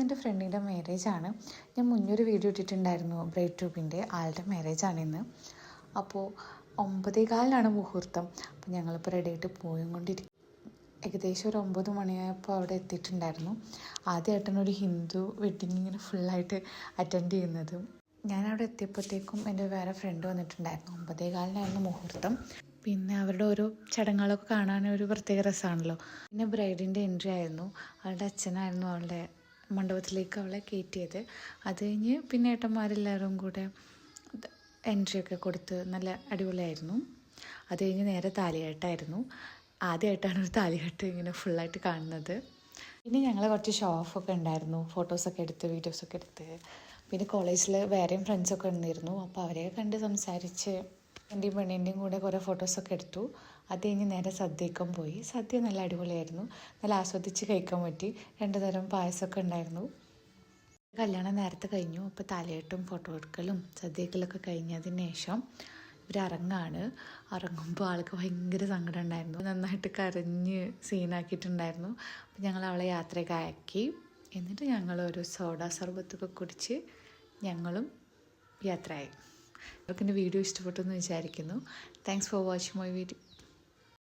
ഇതെൻ്റെ ഫ്രണ്ടിൻ്റെ മാരേജാണ്. ഞാൻ മുന്നൊരു വീഡിയോ ഇട്ടിട്ടുണ്ടായിരുന്നു ബ്രൈഡ് ട്യൂബിൻ്റെ ആളുടെ മാരേജാണ് ഇന്ന്. അപ്പോൾ 9:15 മുഹൂർത്തം. അപ്പോൾ ഞങ്ങളിപ്പോൾ റെഡി ആയിട്ട് പോയിക്കൊണ്ടിരിക്കും. ഏകദേശം ഒരു 9 മണിയായപ്പോൾ അവിടെ എത്തിയിട്ടുണ്ടായിരുന്നു. ആദ്യമായിട്ടാണ് ഒരു ഹിന്ദു വെഡ്ഡിങ് ഇങ്ങനെ ഫുള്ളായിട്ട് അറ്റൻഡ് ചെയ്യുന്നത്. ഞാനവിടെ എത്തിയപ്പോഴത്തേക്കും എൻ്റെ വേറെ ഫ്രണ്ട് വന്നിട്ടുണ്ടായിരുന്നു. 9:15 മുഹൂർത്തം. പിന്നെ അവരുടെ ഓരോ ചടങ്ങുകളൊക്കെ കാണാൻ ഒരു പ്രത്യേക രസമാണല്ലോ. പിന്നെ ബ്രൈഡിൻ്റെ എൻട്രി ആയിരുന്നു. അവളുടെ അച്ഛനായിരുന്നു അവളുടെ മണ്ഡപത്തിലേക്ക് അവളെ കയറ്റിയത്. അത് കഴിഞ്ഞ് പിന്നെ ഏട്ടന്മാരെല്ലാവരും കൂടെ എൻട്രി ഒക്കെ കൊടുത്ത് നല്ല അടിപൊളിയായിരുന്നു. അത് കഴിഞ്ഞ് നേരെ താലികെട്ടായിരുന്നു. ആദ്യമായിട്ടാണ് ഒരു താലികെട്ട് ഇങ്ങനെ ഫുള്ളായിട്ട് കാണുന്നത്. പിന്നെ ഞങ്ങൾ കുറച്ച് ഷോ ഓഫൊക്കെ ഉണ്ടായിരുന്നു, ഫോട്ടോസൊക്കെ എടുത്ത് വീഡിയോസൊക്കെ എടുത്ത്. പിന്നെ കോളേജിൽ വേറെയും ഫ്രണ്ട്സൊക്കെ ഉണ്ടായിരുന്നു. അപ്പോൾ അവരെയൊക്കെ കണ്ട് സംസാരിച്ച് എൻ്റെയും പെണ്ണിൻ്റെയും കൂടെ കുറേ ഫോട്ടോസൊക്കെ എടുത്തു. അത് കഴിഞ്ഞ് നേരെ സദ്യക്കും പോയി. സദ്യ നല്ല അടിപൊളിയായിരുന്നു, നല്ല ആസ്വദിച്ച് കഴിക്കാൻ പറ്റി. 2 തരം പായസമൊക്കെ ഉണ്ടായിരുന്നു. കല്യാണം നേരത്തെ കഴിഞ്ഞു. അപ്പോൾ തലയിട്ടും ഫോട്ടോ എടുക്കലും സദ്യക്കലൊക്കെ കഴിഞ്ഞതിന് ശേഷം ഇവർ ഇറങ്ങാണ്. ഇറങ്ങുമ്പോൾ ആൾക്ക് ഭയങ്കര സങ്കടം ഉണ്ടായിരുന്നു, നന്നായിട്ട് കരഞ്ഞ് സീനാക്കിയിട്ടുണ്ടായിരുന്നു. അപ്പോൾ ഞങ്ങൾ അവളെ യാത്രയൊക്കെ ആക്കി. എന്നിട്ട് ഞങ്ങളൊരു സോഡ സർബത്തൊക്കെ കുടിച്ച് ഞങ്ങളും യാത്രയായി. അവർക്ക് എൻ്റെ വീഡിയോ ഇഷ്ടപ്പെട്ടു എന്ന് വിചാരിക്കുന്നു. Thanks for watching my video.